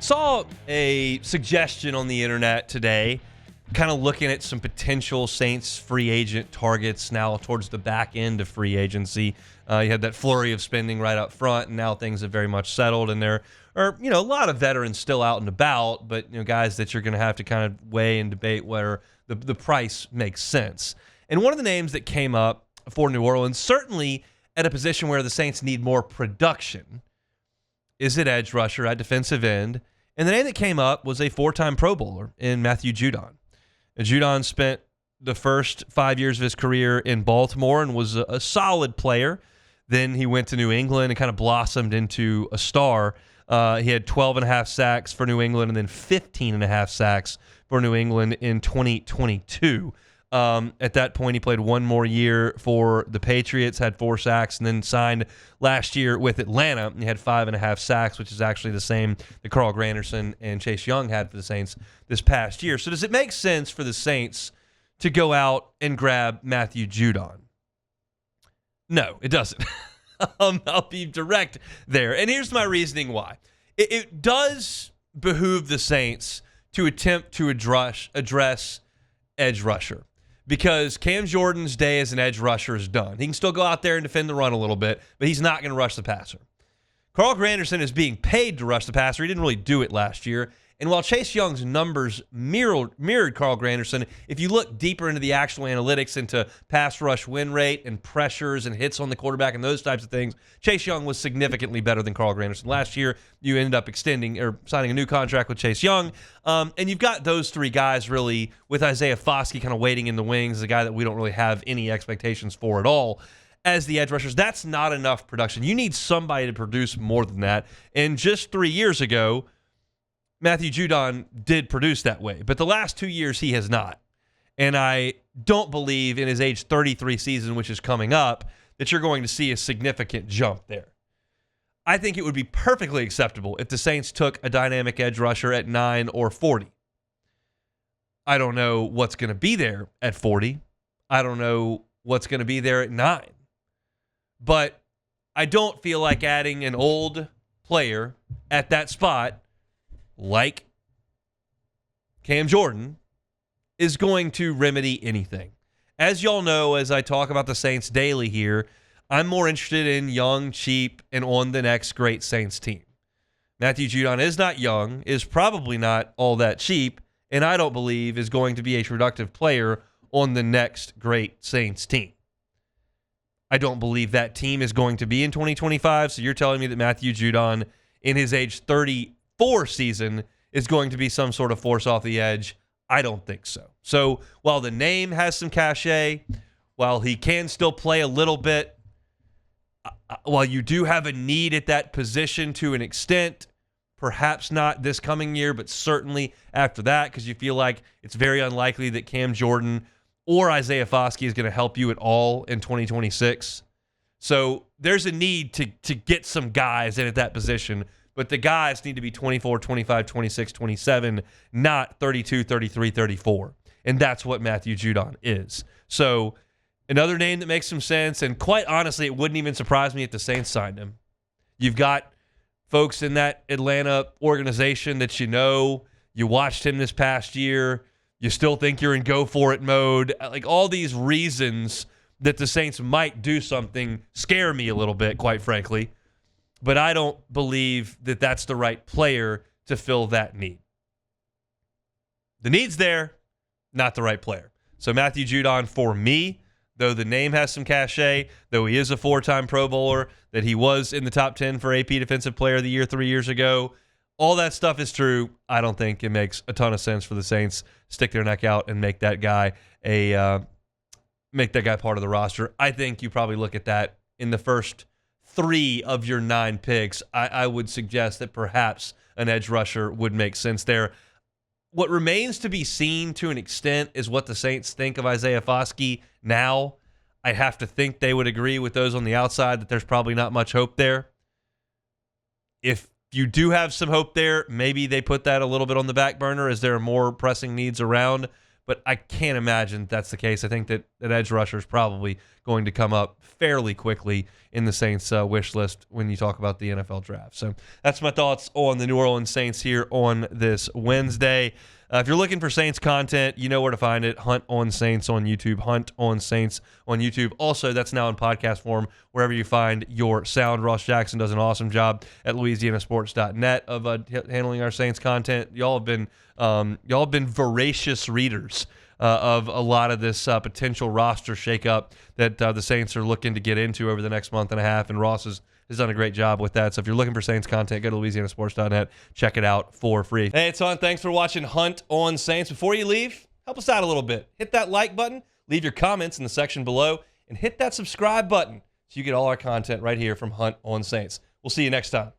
Saw a suggestion on the internet today, kind of looking at some potential Saints free agent targets now towards the back end of free agency. You had that flurry of spending right up front, and now things have very much settled, and there are, a lot of veterans still out and about, but, guys that you're going to have to kind of weigh and debate where the price makes sense. And one of the names that came up for New Orleans, certainly at a position where the Saints need more production, is at edge rusher, at defensive end. And the name that came up was a 4-time Pro Bowler in Matthew Judon. And Judon spent the first 5 years of his career in Baltimore and was a solid player. Then he went to New England and kind of blossomed into a star. He had 12.5 sacks for New England and then 15.5 sacks for New England in 2022. At that point, he played one more year for the Patriots, had 4 sacks, and then signed last year with Atlanta. He had 5.5 sacks, which is actually the same that Carl Granderson and Chase Young had for the Saints this past year. So does it make sense for the Saints to go out and grab Matthew Judon? No, it doesn't. I'll be direct there. And here's my reasoning why. It does behoove the Saints to attempt to address edge rusher, because Cam Jordan's day as an edge rusher is done. He can still go out there and defend the run a little bit, but he's not going to rush the passer. Carl Granderson is being paid to rush the passer. He didn't really do it last year. And while Chase Young's numbers mirrored Carl Granderson, if you look deeper into the actual analytics, into pass rush win rate and pressures and hits on the quarterback and those types of things, Chase Young was significantly better than Carl Granderson. Last year, you ended up extending or signing a new contract with Chase Young. And you've got those three guys really, with Isaiah Foskey kind of waiting in the wings, a guy that we don't really have any expectations for at all, as the edge rushers. That's not enough production. You need somebody to produce more than that. And just 3 years ago, Matthew Judon did produce that way, but the last 2 years he has not. And I don't believe in his age 33 season, which is coming up, that you're going to see a significant jump there. I think it would be perfectly acceptable if the Saints took a dynamic edge rusher at 9 or 40. I don't know what's going to be there at 40. I don't know what's going to be there at 9. But I don't feel like adding an old player at that spot, like Cam Jordan, is going to remedy anything. As y'all know, as I talk about the Saints daily here, I'm more interested in young, cheap, and on the next great Saints team. Matthew Judon is not young, is probably not all that cheap, and I don't believe is going to be a productive player on the next great Saints team. I don't believe that team is going to be in 2025, so you're telling me that Matthew Judon, in his age 34 season, is going to be some sort of force off the edge? I don't think so. So while the name has some cachet, while he can still play a little bit, while you do have a need at that position to an extent, perhaps not this coming year, but certainly after that, because you feel like it's very unlikely that Cam Jordan or Isaiah Foskey is going to help you at all in 2026. So there's a need to get some guys in at that position. But the guys need to be 24, 25, 26, 27, not 32, 33, 34. And that's what Matthew Judon is. So another name that makes some sense, and quite honestly, it wouldn't even surprise me if the Saints signed him. You've got folks in that Atlanta organization that you watched him this past year, you still think you're in go-for-it mode. Like, all these reasons that the Saints might do something scare me a little bit, quite frankly. But I don't believe that that's the right player to fill that need. The need's there, not the right player. So Matthew Judon, for me, though the name has some cachet, though he is a 4-time Pro Bowler, that he was in the top 10 for AP Defensive Player of the Year 3 years ago, all that stuff is true. I don't think it makes a ton of sense for the Saints stick their neck out and make that guy part of the roster. I think you probably look at that in the first 3 of your 9 picks. I would suggest that perhaps an edge rusher would make sense there. What remains to be seen to an extent is what the Saints think of Isaiah Foskey now. I have to think they would agree with those on the outside that there's probably not much hope there. If you do have some hope there, maybe they put that a little bit on the back burner as there are more pressing needs around. But I can't imagine that's the case. I think that edge rusher is probably going to come up fairly quickly in the Saints wish list when you talk about the NFL draft. So that's my thoughts on the New Orleans Saints here on this Wednesday. If you're looking for Saints content, you know where to find it. Hunt on Saints on YouTube. Hunt on Saints on YouTube. Also, that's now in podcast form wherever you find your sound. Ross Jackson does an awesome job at LouisianaSports.net of handling our Saints content. Y'all have been voracious readers of a lot of this potential roster shakeup that the Saints are looking to get into over the next month and a half, and Ross has done a great job with that. So if you're looking for Saints content, go to LouisianaSports.net. Check it out for free. Hey, it's Hunt. Thanks for watching Hunt on Saints. Before you leave, help us out a little bit. Hit that like button, leave your comments in the section below, and hit that subscribe button so you get all our content right here from Hunt on Saints. We'll see you next time.